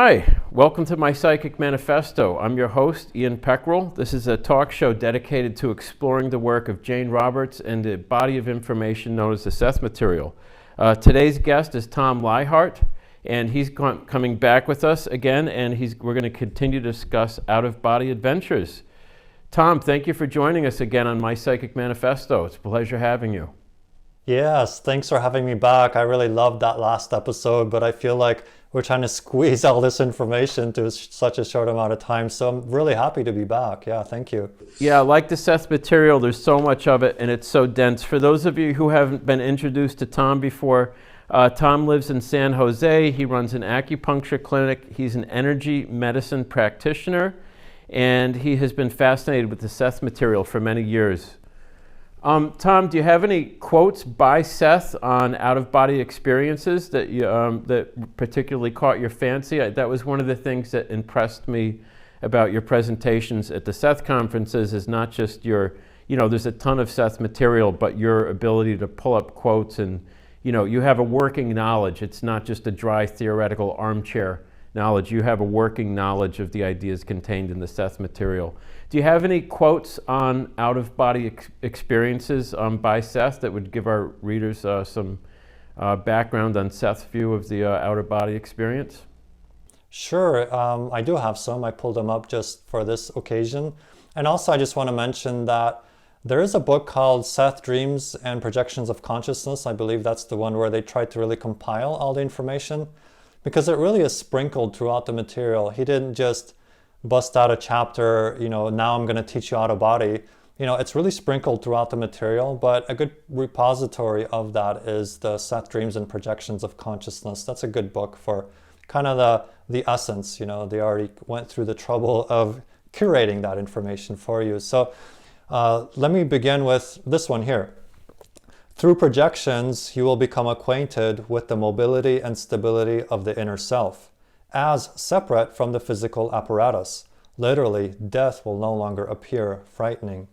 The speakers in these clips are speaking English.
Hi, welcome to my Psychic Manifesto. I'm your host, Ian Peckrell. This is a talk show dedicated to exploring the work of Jane Roberts and the body of information known as the Seth material. Today's guest is Tom Leichardt, and he's coming back with us again, and we're going to continue to discuss out-of-body adventures. Tom, thank you for joining us again on my Psychic Manifesto. It's a pleasure having you. Yes, thanks for having me back. I really loved that last episode, but I feel like we're trying to squeeze all this information to such a short amount of time. So I'm really happy to be back. Yeah, thank you. Yeah, like the Seth material, there's so much of it and it's so dense. For those of you who haven't been introduced to Tom before, Tom lives in San Jose. He runs an acupuncture clinic. He's an energy medicine practitioner, and he has been fascinated with the Seth material for many years. Tom, do you have any quotes by Seth on out-of-body experiences that that particularly caught your fancy? That was one of the things that impressed me about your presentations at the Seth conferences, is not just your, there's a ton of Seth material, but your ability to pull up quotes and, you have a working knowledge. It's not just a dry theoretical armchair knowledge. You have a working knowledge of the ideas contained in the Seth material. Do you have any quotes on out-of-body experiences by Seth that would give our readers some background on Seth's view of the out-of-body experience? Sure, I do have some. I pulled them up just for this occasion. And also I just want to mention that there is a book called Seth Dreams and Projections of Consciousness. I believe that's the one where they tried to really compile all the information, because it really is sprinkled throughout the material. He didn't just bust out a chapter, now I'm going to teach you out of body. It's really sprinkled throughout the material, but a good repository of that is the Seth Dreams and Projections of Consciousness. That's a good book for kind of the essence. They already went through the trouble of curating that information for you. So let me begin with this one here. Through projections, you will become acquainted with the mobility and stability of the inner self, as separate from the physical apparatus. Literally, death will no longer appear frightening.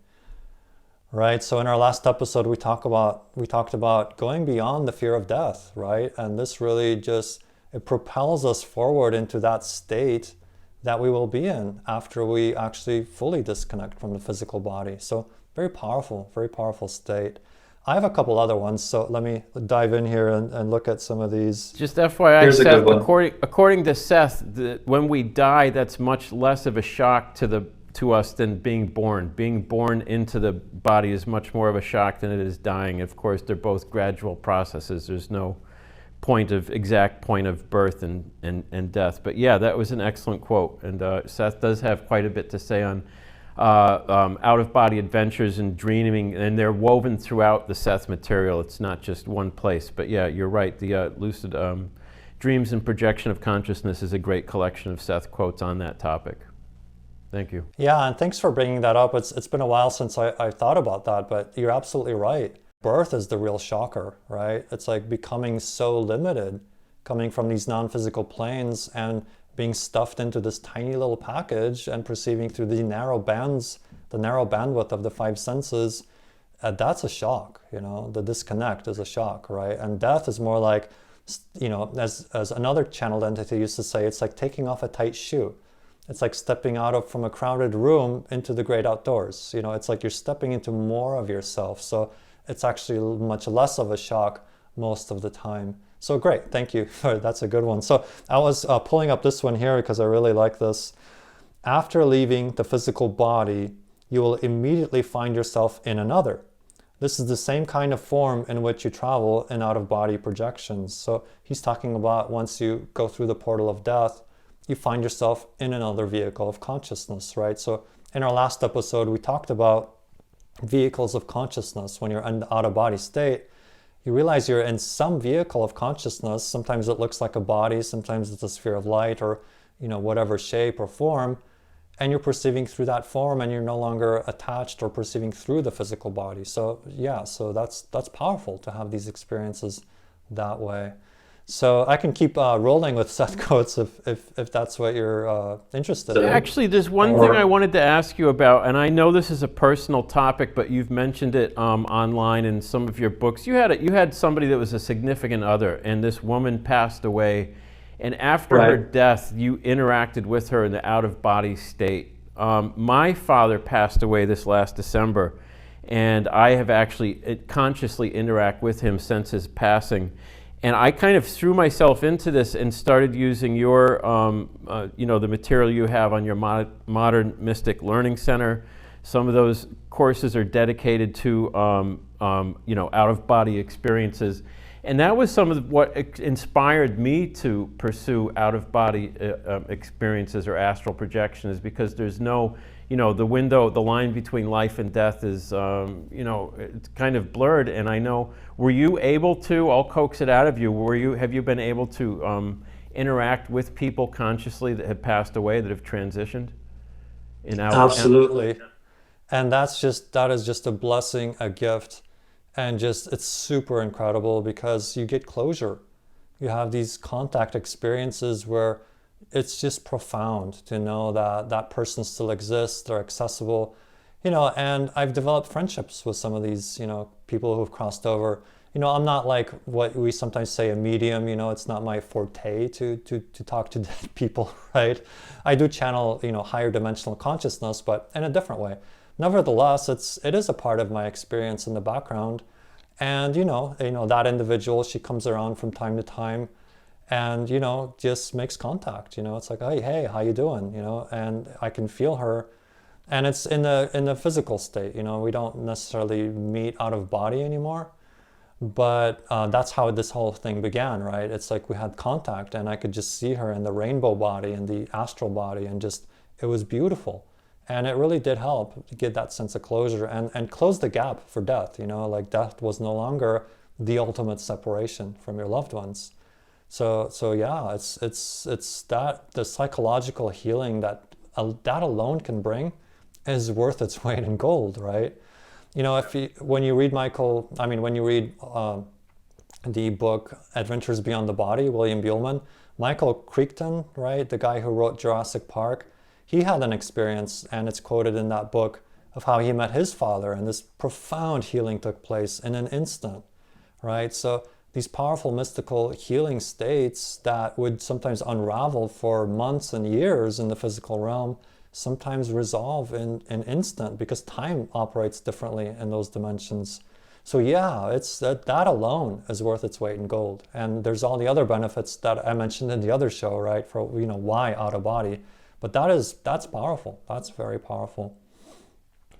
Right? So in our last episode, we talked about going beyond the fear of death, right? And this really it propels us forward into that state that we will be in after we actually fully disconnect from the physical body. So very powerful state. I have a couple other ones, so let me dive in here and look at some of these. Just FYI, Seth, according to Seth, when we die, that's much less of a shock to us than being born. Being born into the body is much more of a shock than it is dying. Of course, they're both gradual processes. There's no exact point of birth and death. But yeah, that was an excellent quote. And Seth does have quite a bit to say on out-of-body adventures and dreaming, and they're woven throughout the Seth material. It's not just one place. But yeah, you're right. The Lucid Dreams and Projection of Consciousness is a great collection of Seth quotes on that topic. Thank you. Yeah, and thanks for bringing that up. It's been a while since I thought about that, but you're absolutely right. Birth is the real shocker, right? It's like becoming so limited, coming from these non-physical planes and being stuffed into this tiny little package and perceiving through the narrow bandwidth of the five senses. That's a shock. The disconnect is a shock, right? And death is more like, as another channeled entity used to say, it's like taking off a tight shoe. It's like stepping from a crowded room into the great outdoors. It's like you're stepping into more of yourself. So it's actually much less of a shock most of the time. So great, thank you. That's a good one. So I was pulling up this one here because I really like this. After leaving the physical body, you will immediately find yourself in another. This is the same kind of form in which you travel in out-of-body projections. So he's talking about once you go through the portal of death, you find yourself in another vehicle of consciousness, right? So in our last episode, we talked about vehicles of consciousness. When you're in the out-of-body state, you realize you're in some vehicle of consciousness. Sometimes it looks like a body, sometimes it's a sphere of light or, whatever shape or form, and you're perceiving through that form and you're no longer attached or perceiving through the physical body. So yeah, so that's powerful to have these experiences that way. So I can keep rolling with Seth quotes if that's what you're interested in. Actually, there's one thing I wanted to ask you about, and I know this is a personal topic, but you've mentioned it online in some of your books. You had somebody that was a significant other, and this woman passed away, And after her death, you interacted with her in the out-of-body state. My father passed away this last December, and I have actually consciously interact with him since his passing. And I kind of threw myself into this and started using your, the material you have on your Modern Mystic Learning Center. Some of those courses are dedicated to, out-of-body experiences. And that was some of what inspired me to pursue out-of-body experiences or astral projection, is because there's no, the line between life and death is, it's kind of blurred. And I know, were you able to, I'll coax it out of you, have you been able to interact with people consciously that have passed away, that have transitioned? Absolutely. And that is just a blessing, a gift. And it's super incredible because you get closure. You have these contact experiences where it's just profound to know that that person still exists, they're accessible, and I've developed friendships with some of these, people who've crossed over. I'm not like what we sometimes say a medium, it's not my forte to talk to dead people, right? I do channel, higher dimensional consciousness, but in a different way. Nevertheless, it is a part of my experience in the background. And, that individual, she comes around from time to time and, just makes contact, it's like, hey, how you doing? And I can feel her, and it's in the physical state, we don't necessarily meet out of body anymore, but that's how this whole thing began, right? It's like we had contact and I could just see her in the rainbow body and the astral body, and it was beautiful. And it really did help to get that sense of closure and close the gap for death, like death was no longer the ultimate separation from your loved ones. So yeah, it's that the psychological healing that alone can bring is worth its weight in gold, right? When you read the book Adventures Beyond the Body, William Buhlman, Michael Crichton, right, the guy who wrote Jurassic Park, he had an experience, and it's quoted in that book, of how he met his father, and this profound healing took place in an instant, right? So these powerful mystical healing states that would sometimes unravel for months and years in the physical realm sometimes resolve in an instant, because time operates differently in those dimensions. So yeah, it's that alone is worth its weight in gold. And there's all the other benefits that I mentioned in the other show, right? For why out of body. But that's powerful. That's very powerful.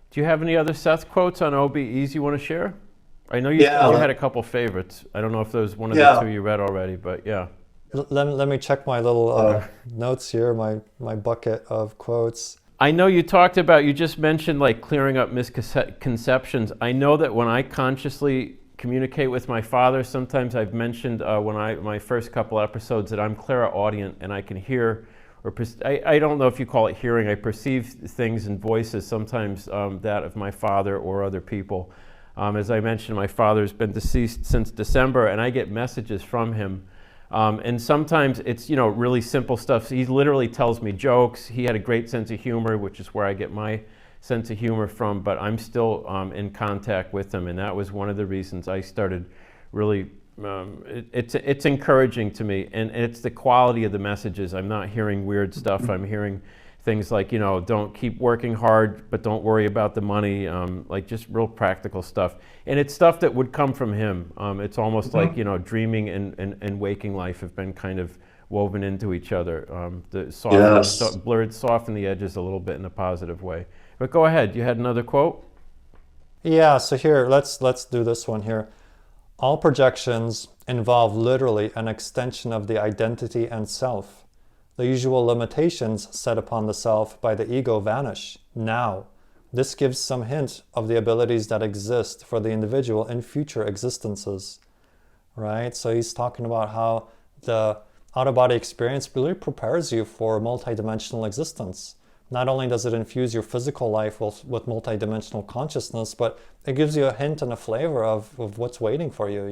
Do you have any other Seth quotes on OBEs you want to share? I know you had a couple favorites. I don't know if there's one of the two you read already, but yeah. Let me check my little notes here, my bucket of quotes. I know you just mentioned like clearing up misconceptions. I know that when I consciously communicate with my father, sometimes I've mentioned my first couple episodes that I'm clairaudient and I can hear, or I don't know if you call it hearing, I perceive things and voices, sometimes that of my father or other people. As I mentioned, my father's been deceased since December, and I get messages from him. And sometimes it's, really simple stuff. He literally tells me jokes. He had a great sense of humor, which is where I get my sense of humor from, but I'm still in contact with him. And that was one of the reasons I started really, it's encouraging to me. And it's the quality of the messages. I'm not hearing weird stuff. I'm hearing things like, don't keep working hard, but don't worry about the money, like just real practical stuff. And it's stuff that would come from him. It's almost like, dreaming and waking life have been kind of woven into each other. Blurred, soften the edges a little bit in a positive way. But go ahead, you had another quote? Yeah, so here, let's do this one here. All projections involve literally an extension of the identity and self. The usual limitations set upon the self by the ego vanish now. This gives some hint of the abilities that exist for the individual in future existences, right? So he's talking about how the out-of-body experience really prepares you for multidimensional existence. Not only does it infuse your physical life with multidimensional consciousness, but it gives you a hint and a flavor of what's waiting for you,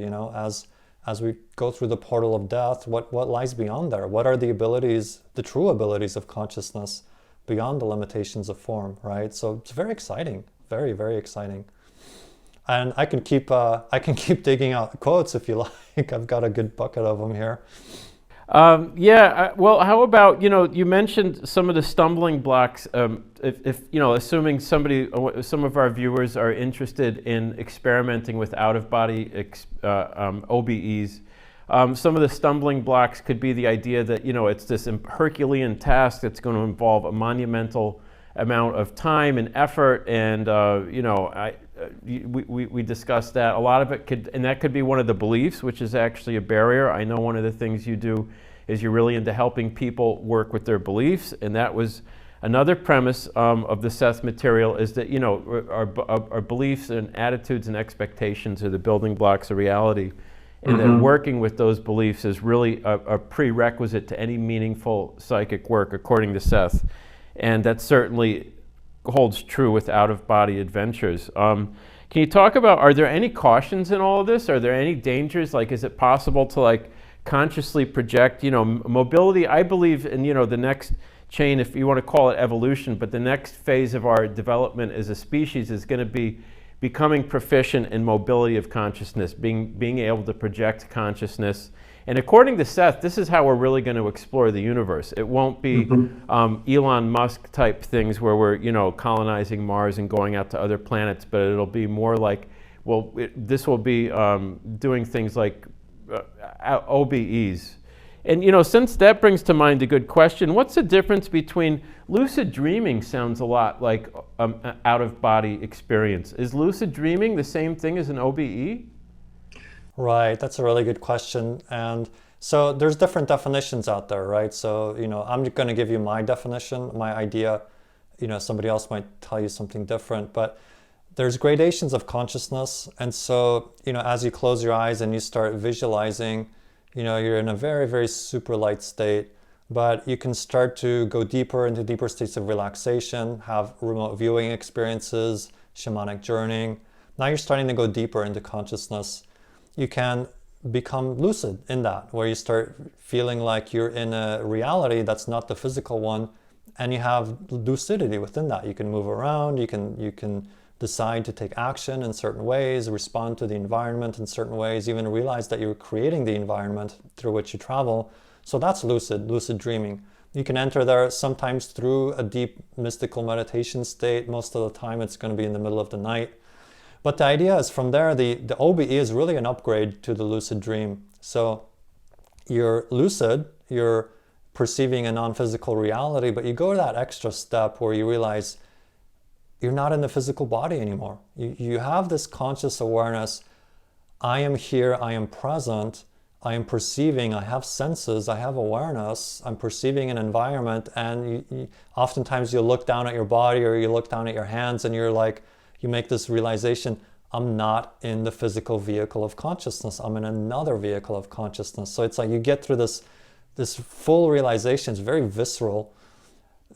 as we go through the portal of death, what lies beyond there? What are the abilities, the true abilities of consciousness beyond the limitations of form, right? So it's very exciting, very, very exciting. And I can keep digging out quotes if you like. I've got a good bucket of them here. Well, how about, you mentioned some of the stumbling blocks. If assuming some of our viewers are interested in experimenting with out-of-body OBEs, some of the stumbling blocks could be the idea that, it's this Herculean task that's going to involve a monumental amount of time and effort, and we discussed that. A lot of it could be one of the beliefs, which is actually a barrier. I know one of the things you do is you're really into helping people work with their beliefs, and that was another premise of the Seth material, is that our beliefs and attitudes and expectations are the building blocks of reality, and that working with those beliefs is really a prerequisite to any meaningful psychic work, according to Seth. And that certainly holds true with out-of-body adventures. Can you talk about, are there any cautions in all of this? Are there any dangers? Like, is it possible to consciously project, mobility? I believe in, the next chain, if you want to call it evolution, but the next phase of our development as a species is going to be becoming proficient in mobility of consciousness, being able to project consciousness. And according to Seth, this is how we're really going to explore the universe. It won't be Elon Musk type things where we're, colonizing Mars and going out to other planets, but it'll be more like, this will be doing things like OBEs. And, since that brings to mind a good question, what's the difference between lucid dreaming? Sounds a lot like out-of-body experience. Is lucid dreaming the same thing as an OBE? Right, that's a really good question. And so there's different definitions out there, right? So, I'm going to give you my definition, my idea. Somebody else might tell you something different, but there's gradations of consciousness. And so, as you close your eyes and you start visualizing, you're in a very, very super light state, but you can start to go deeper into deeper states of relaxation, have remote viewing experiences, shamanic journeying. Now you're starting to go deeper into consciousness. You can become lucid in that, where you start feeling like you're in a reality that's not the physical one, and you have lucidity within that. You can move around, you can decide to take action in certain ways, respond to the environment in certain ways, even realize that you're creating the environment through which you travel. So that's lucid dreaming. You can enter there sometimes through a deep mystical meditation state. Most of the time it's going to be in the middle of the night. But the idea is from there, the OBE is really an upgrade to the lucid dream. So you're lucid, you're perceiving a non-physical reality, but you go to that extra step where you realize you're not in the physical body anymore. You have this conscious awareness. I am here, I am present, I am perceiving, I have senses, I have awareness, I'm perceiving an environment, and oftentimes you'll look down at your body or you look down at your hands and you make this realization, I'm not in the physical vehicle of consciousness, I'm in another vehicle of consciousness. So it's like you get through this full realization, it's very visceral,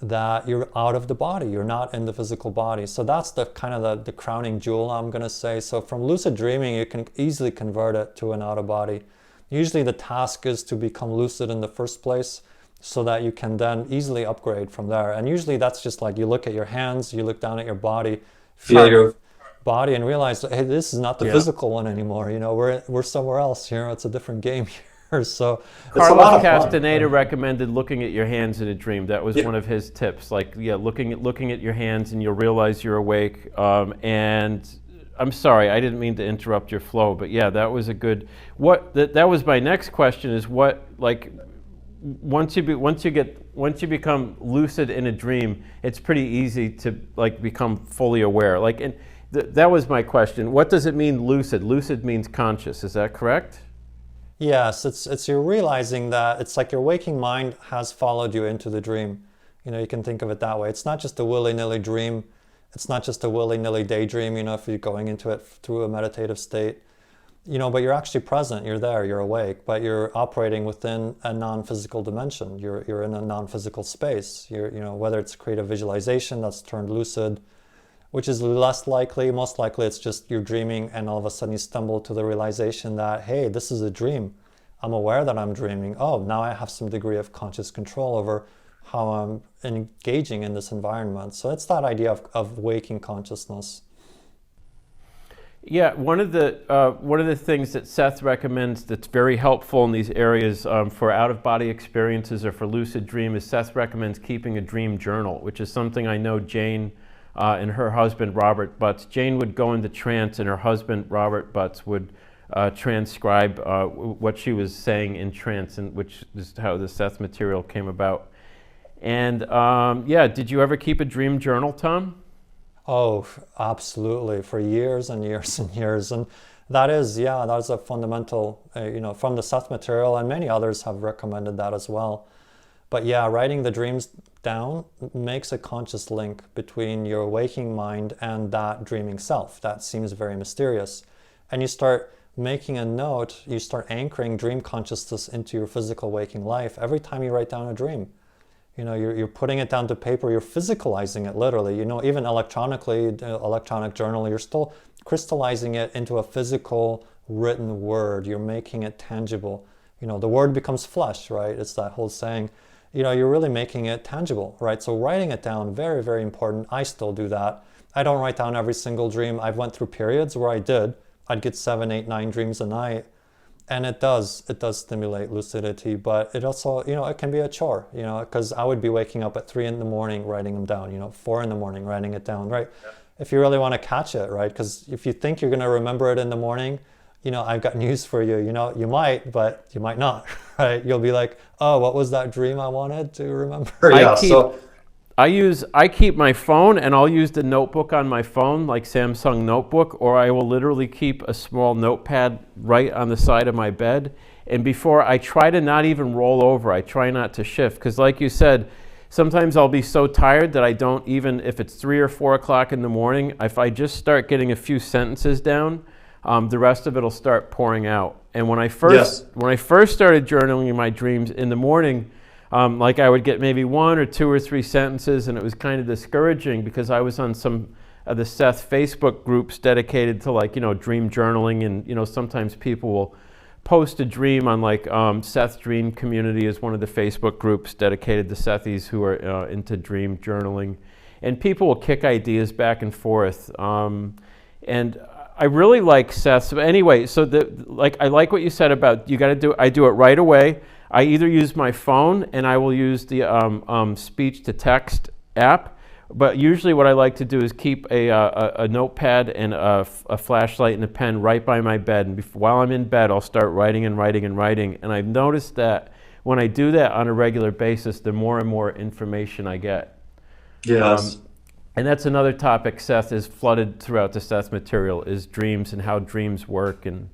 that you're out of the body, you're not in the physical body. So that's the kind of the crowning jewel, I'm going to say. So from lucid dreaming, you can easily convert it to an out of body. Usually the task is to become lucid in the first place so that you can then easily upgrade from there. And usually that's just like you look at your hands, you look down at your body, feel your body and realize, hey, this is not the physical one anymore. We're somewhere else here. It's a different game here. So Carlos Castaneda recommended looking at your hands in a dream. That was one of his tips. Looking at your hands and you'll realize you're awake. And I'm sorry, I didn't mean to interrupt your flow, but that was a good. That was my next question. Is once you become lucid in a dream, it's pretty easy to become fully aware. That was my question. What does it mean, lucid? Lucid means conscious. Is that correct? Yes, it's you're realizing that it's like your waking mind has followed you into the dream. You can think of it that way. It's not just a willy-nilly dream. It's not just a willy-nilly daydream, if you're going into it through a meditative state. But you're actually present, you're there, you're awake, but you're operating within a non-physical dimension. You're in a non-physical space. Whether it's creative visualization that's turned lucid, which is less likely. Most likely it's just you're dreaming and all of a sudden you stumble to the realization that, hey, this is a dream. I'm aware that I'm dreaming. Oh, now I have some degree of conscious control over how I'm engaging in this environment. So it's that idea of waking consciousness. Yeah, one of the things that Seth recommends that's very helpful in these areas for out-of-body experiences or for lucid dream is Seth recommends keeping a dream journal, which is something I know Jane and her husband Robert Butts. Jane would go into trance, and her husband Robert Butts would transcribe what she was saying in trance, and which is how the Seth material came about. And yeah, did you ever keep a dream journal, Tom? Oh, absolutely, for years and years and years. And that is, yeah, that's a fundamental, from the Seth material, and many others have recommended that as well. But yeah, writing the dreams down makes a conscious link between your waking mind and that dreaming self. That seems very mysterious. And you start making a note, you start anchoring dream consciousness into your physical waking life every time you write down a dream. You're putting it down to paper, you're physicalizing it literally, even electronically, electronic journal, you're still crystallizing it into a physical written word. You're making it tangible. The word becomes flesh, right? It's that whole saying, you're really making it tangible, right? So writing it down, very, very important. I still do that. I don't write down every single dream. I've went through periods where I'd get 7, 8, 9 dreams a night. And it does stimulate lucidity, but it also, it can be a chore, because I would be waking up at 3 in the morning writing them down, 4 in the morning writing it down, right? Yeah. If you really want to catch it, right? Because if you think you're going to remember it in the morning, I've got news for you, you might, but you might not, right? You'll be like, oh, what was that dream I wanted to remember? I keep my phone, and I'll use the notebook on my phone, like Samsung Notebook, or I will literally keep a small notepad right on the side of my bed. And before I try to not even roll over, I try not to shift, because like you said, sometimes I'll be so tired that I don't even, if it's 3 or 4 o'clock in the morning, if I just start getting a few sentences down, the rest of it will start pouring out. And when I first started journaling my dreams in the morning, like I would get maybe 1 or 2 or 3 sentences, and it was kind of discouraging because I was on some of the Seth Facebook groups dedicated to dream journaling, and sometimes people will post a dream on Seth Dream Community is one of the Facebook groups dedicated to Sethies who are into dream journaling, and people will kick ideas back and forth, and I really like Seth. So anyway, so I like what you said about I do it right away. I either use my phone, and I will use the speech-to-text app, but usually what I like to do is keep a notepad and a flashlight and a pen right by my bed, and while I'm in bed, I'll start writing and writing and writing, and I've noticed that when I do that on a regular basis, the more and more information I get. Yes. And that's another topic Seth is flooded throughout the Seth material, is dreams and how dreams work, and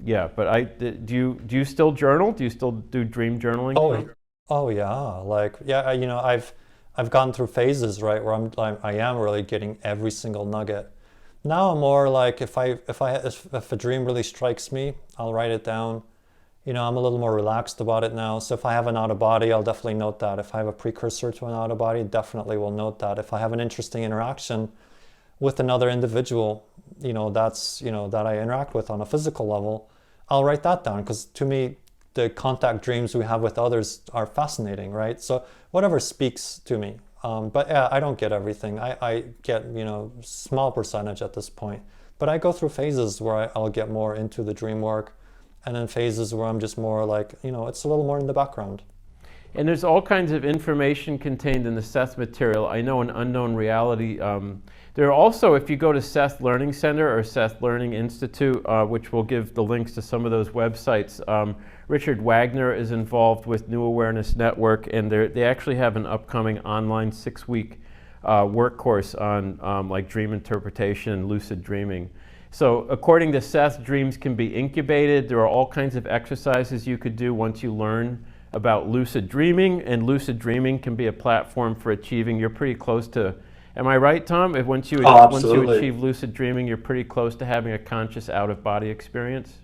yeah, but do you still journal? Do you still do dream journaling? Oh yeah. I've gone through phases, right, where I am really getting every single nugget. Now I'm more like if a dream really strikes me, I'll write it down. I'm a little more relaxed about it now. So if I have an out of body, I'll definitely note that. If I have a precursor to an out of body, definitely will note that. If I have an interesting interaction with another individual, that I interact with on a physical level, I'll write that down, because to me, the contact dreams we have with others are fascinating, right? So whatever speaks to me. But yeah, I don't get everything. I get, small percentage at this point. But I go through phases where I'll get more into the dream work, and then phases where I'm just more like, it's a little more in the background. And there's all kinds of information contained in the Seth material. I know in Unknown Reality, there are also, if you go to Seth Learning Center or Seth Learning Institute, which will give the links to some of those websites, Richard Wagner is involved with New Awareness Network, and they actually have an upcoming online 6-week work course on dream interpretation and lucid dreaming. So according to Seth, dreams can be incubated. There are all kinds of exercises you could do once you learn about lucid dreaming, and lucid dreaming can be a platform for achieving. You're pretty close to, am I right, Tom? If once you achieve lucid dreaming, you're pretty close to having a conscious out-of-body experience?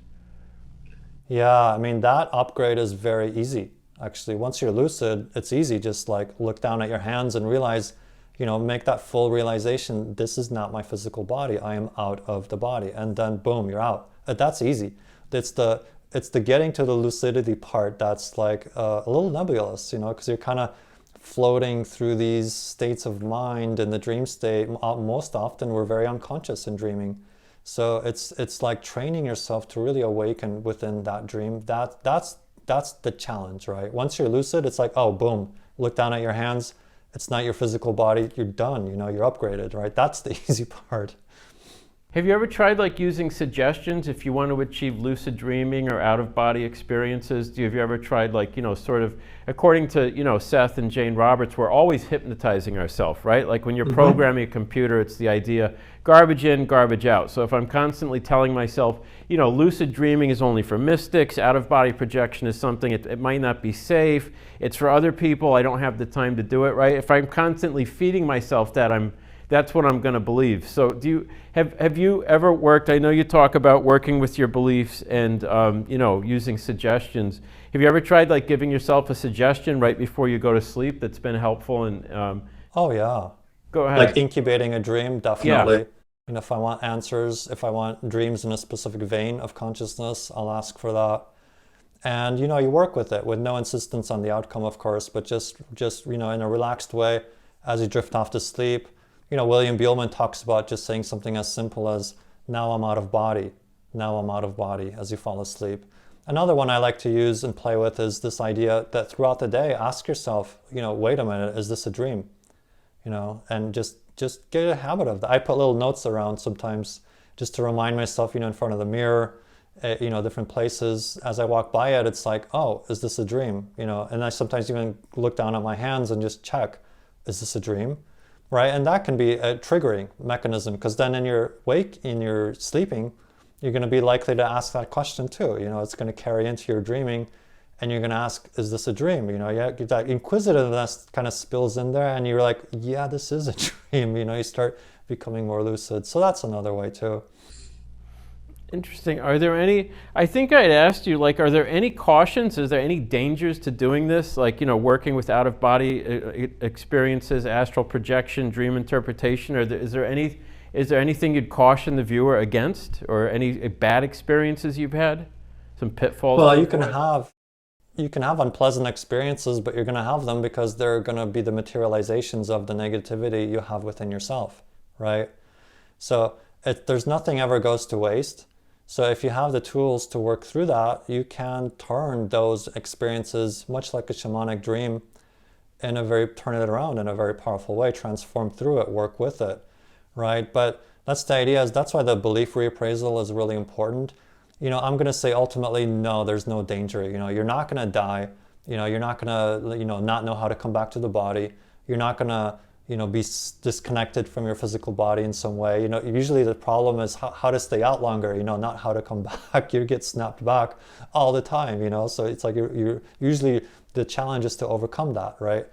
Yeah, I mean, that upgrade is very easy. Actually, once you're lucid, it's easy. Just look down at your hands and realize, make that full realization, this is not my physical body. I am out of the body. And then boom, you're out. That's easy. It's the getting to the lucidity part that's a little nebulous, because you're kind of floating through these states of mind in the dream state. Most often we're very unconscious in dreaming. So it's like training yourself to really awaken within that dream. That's the challenge, right? Once you're lucid, it's like, oh, boom, look down at your hands. It's not your physical body. You're done, you're upgraded, right? That's the easy part. Have you ever tried like using suggestions if you want to achieve lucid dreaming or out-of-body experiences? Have you ever tried like, sort of, according to, Seth and Jane Roberts, we're always hypnotizing ourselves, right? Like when you're programming a computer, it's the idea, garbage in, garbage out. So if I'm constantly telling myself, lucid dreaming is only for mystics, out-of-body projection is something, it might not be safe, it's for other people, I don't have the time to do it, right? If I'm constantly feeding myself that's what I'm going to believe. So have you ever worked, I know you talk about working with your beliefs and using suggestions. Have you ever tried like giving yourself a suggestion right before you go to sleep that's been helpful? And oh yeah. Go ahead. Like incubating a dream, definitely. Yeah. If I want answers, if I want dreams in a specific vein of consciousness, I'll ask for that. And you work with it with no insistence on the outcome, of course, but just in a relaxed way as you drift off to sleep. William Buellman talks about just saying something as simple as, now I'm out of body, now I'm out of body, as you fall asleep. Another one I like to use and play with is this idea that throughout the day, ask yourself, wait a minute, is this a dream? And just get a habit of that. I put little notes around sometimes just to remind myself, in front of the mirror, different places. As I walk by it, it's like, oh, is this a dream? And I sometimes even look down at my hands and just check, is this a dream? Right? And that can be a triggering mechanism, because then in your sleeping, you're going to be likely to ask that question too. It's going to carry into your dreaming, and you're going to ask, is this a dream? That inquisitiveness kind of spills in there, and you're like, yeah, this is a dream. You start becoming more lucid. So that's another way too. Interesting. Are there any, I think I'd asked you, like, are there any cautions? Is there any dangers to doing this? Like, working with out-of-body experiences, astral projection, dream interpretation? Or is there anything you'd caution the viewer against? Or any bad experiences you've had? Some pitfalls? Well, you can have unpleasant experiences, but you're going to have them because they're going to be the materializations of the negativity you have within yourself, right? So there's nothing ever goes to waste. So if you have the tools to work through that, you can turn those experiences, much like a shamanic dream, turn it around in a very powerful way, transform through it, work with it, right? But that's the idea, that's why the belief reappraisal is really important. I'm going to say ultimately, no, there's no danger. You're not going to die. You're not going to, not know how to come back to the body. You're not going to, be disconnected from your physical body in some way. Usually the problem is how to stay out longer, not how to come back. You get snapped back all the time, so it's like you're usually the challenge is to overcome that, right?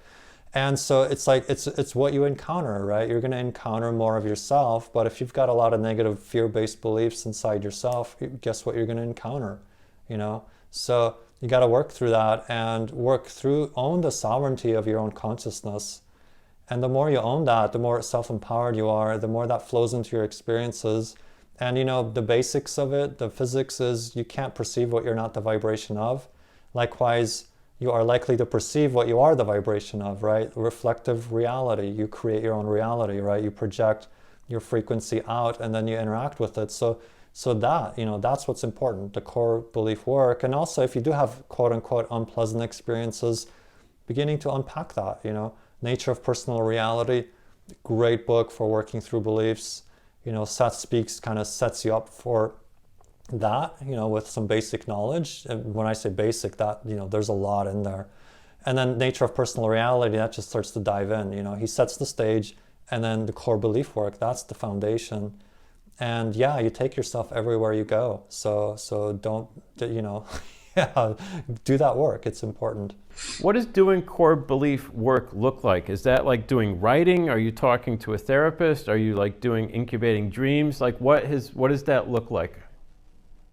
And so it's like, it's what you encounter, right? You're going to encounter more of yourself, but if you've got a lot of negative fear-based beliefs inside yourself, guess what you're going to encounter, So you got to work through that and own the sovereignty of your own consciousness. And the more you own that, the more self-empowered you are, the more that flows into your experiences. And the basics of it, the physics is you can't perceive what you're not the vibration of. Likewise, you are likely to perceive what you are the vibration of, right? Reflective reality. You create your own reality, right? You project your frequency out and then you interact with it. So that, that's what's important, the core belief work. And also if you do have quote unquote unpleasant experiences, beginning to unpack that, Nature of Personal Reality, great book for working through beliefs. Seth Speaks kind of sets you up for that, with some basic knowledge. And when I say basic, that, there's a lot in there. And then Nature of Personal Reality, that just starts to dive in. He sets the stage, and then the core belief work, that's the foundation. And yeah, you take yourself everywhere you go. So don't, yeah, do that work. It's important. What does doing core belief work look like? Is that like doing writing? Are you talking to a therapist? Are you like doing incubating dreams? Like what does that look like?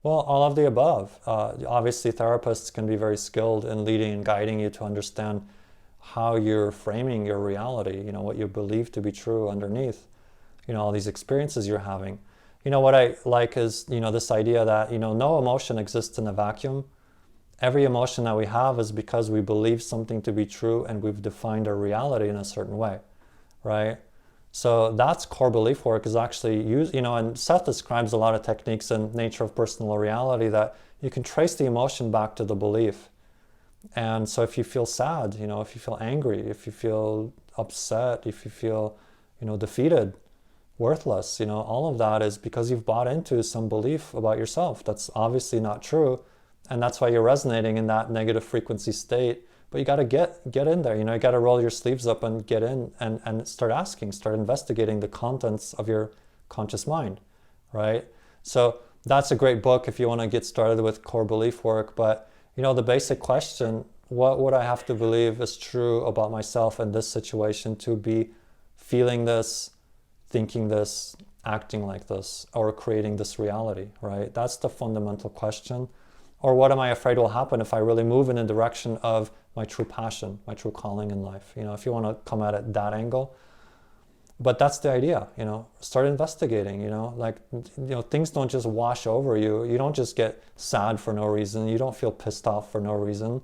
Well, all of the above. Obviously, therapists can be very skilled in leading and guiding you to understand how you're framing your reality, what you believe to be true underneath, all these experiences you're having. What I like is, this idea that, no emotion exists in a vacuum. every emotion that we have is because we believe something to be true and we've defined our reality in a certain way, right? So that's core belief work, is actually and Seth describes a lot of techniques in Nature of Personal Reality that you can trace the emotion back to the belief. And so if you feel sad, if you feel angry, if you feel upset, if you feel, defeated, worthless, all of that is because you've bought into some belief about yourself that's obviously not true. And that's why you're resonating in that negative frequency state. But you got to get in there, you got to roll your sleeves up and get in and start investigating the contents of your conscious mind, right? So that's a great book if you want to get started with core belief work. But, the basic question, what would I have to believe is true about myself in this situation to be feeling this, thinking this, acting like this, or creating this reality, right? That's the fundamental question. Or what am I afraid will happen if I really move in the direction of my true passion, my true calling in life? If you want to come at it that angle. But that's the idea, start investigating, things don't just wash over you. You don't just get sad for no reason. You don't feel pissed off for no reason.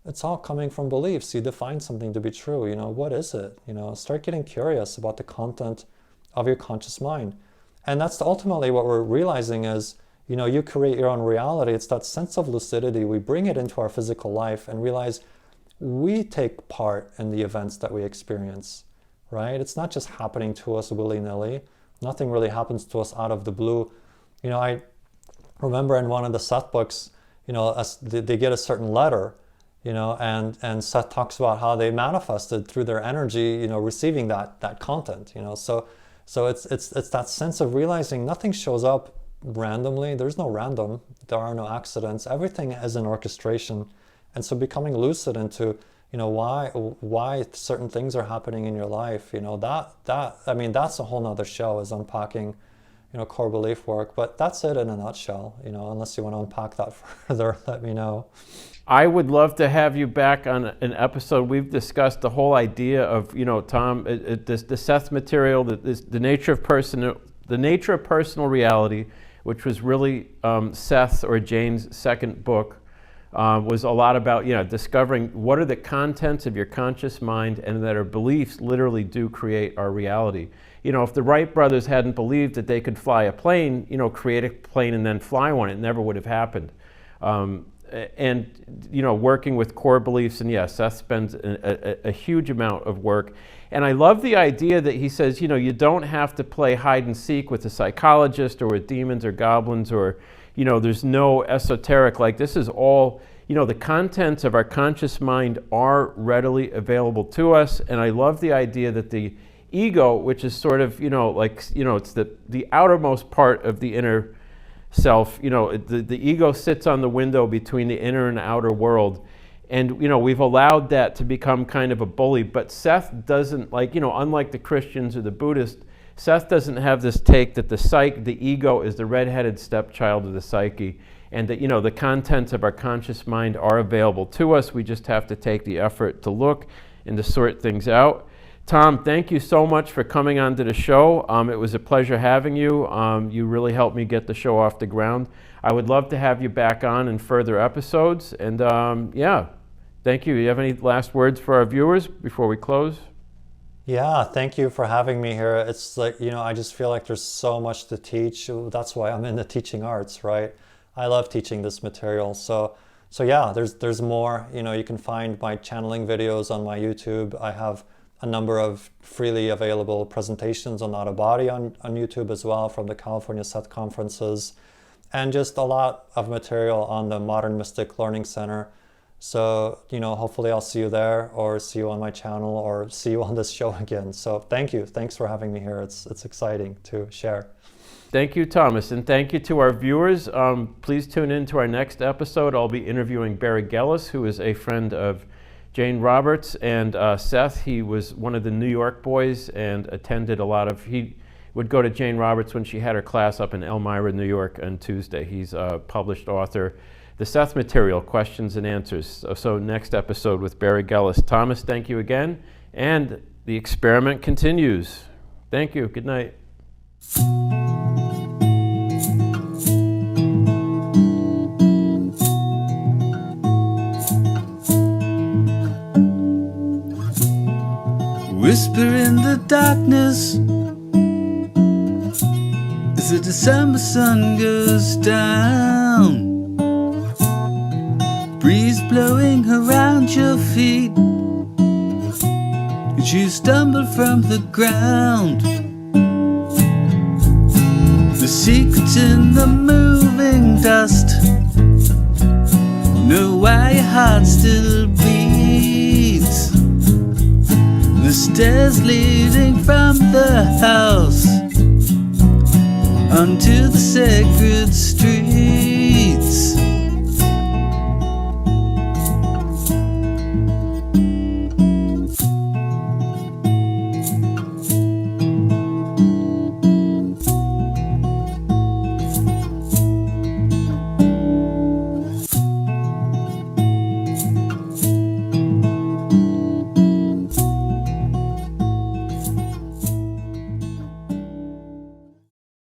It's all coming from beliefs. You define something to be true, what is it? Start getting curious about the content of your conscious mind. And that's ultimately what we're realizing is, you create your own reality. It's that sense of lucidity. We bring it into our physical life and realize we take part in the events that we experience, right? It's not just happening to us willy-nilly. Nothing really happens to us out of the blue. I remember in one of the Seth books, they get a certain letter, and Seth talks about how they manifested through their energy, receiving that content, So it's that sense of realizing nothing shows up randomly. There's no random. There are no accidents. Everything is an orchestration. And so becoming lucid into, why certain things are happening in your life, that's a whole nother show, is unpacking, core belief work. But that's it in a nutshell, unless you want to unpack that further, let me know. I would love to have you back on an episode. We've discussed the whole idea of, Tom, the Seth material, the nature of personal reality, which was really Seth's or Jane's second book, was a lot about, discovering what are the contents of your conscious mind, and that our beliefs literally do create our reality. If the Wright brothers hadn't believed that they could fly a plane, create a plane and then fly one, it never would have happened. And working with core beliefs, and yes, Seth spends a huge amount of work. And I love the idea that he says, you don't have to play hide and seek with a psychologist or with demons or goblins, or, there's no esoteric, this is all, the contents of our conscious mind are readily available to us. And I love the idea that the ego, which is sort of, it's the outermost part of the inner self, the ego sits on the window between the inner and outer world. And, we've allowed that to become kind of a bully. But Seth doesn't, unlike the Christians or the Buddhists, Seth doesn't have this take that the ego is the redheaded stepchild of the psyche, and that, the contents of our conscious mind are available to us. We just have to take the effort to look and to sort things out. Tom, thank you so much for coming onto the show. It was a pleasure having you. You really helped me get the show off the ground. I would love to have you back on in further episodes. And thank you. Do you have any last words for our viewers before we close? Yeah, thank you for having me here. It's I just feel like there's so much to teach. That's why I'm in the teaching arts, right? I love teaching this material. So yeah, there's more. You can find my channeling videos on my YouTube. I have a number of freely available presentations on out of body on YouTube as well, from the California Seth Conferences, and just a lot of material on the Modern Mystic Learning Center. So, hopefully I'll see you there, or see you on my channel, or see you on this show again. So thank you. Thanks for having me here. It's exciting to share. Thank you, Thomas, and thank you to our viewers. Please tune in to our next episode. I'll be interviewing Barry Gellis, who is a friend of Jane Roberts and Seth. He was one of the New York boys and attended he would go to Jane Roberts when she had her class up in Elmira, New York on Tuesday. He's a published author. The Seth material, questions and answers. So next episode with Barry Gellis. Thomas, thank you again. And the experiment continues. Thank you. Good night. whisper in the darkness as the December sun goes down. Breeze blowing around your feet as you stumble from the ground. The secrets in the moving dust, know why your heart still beats. The stairs leading from the house onto the sacred street.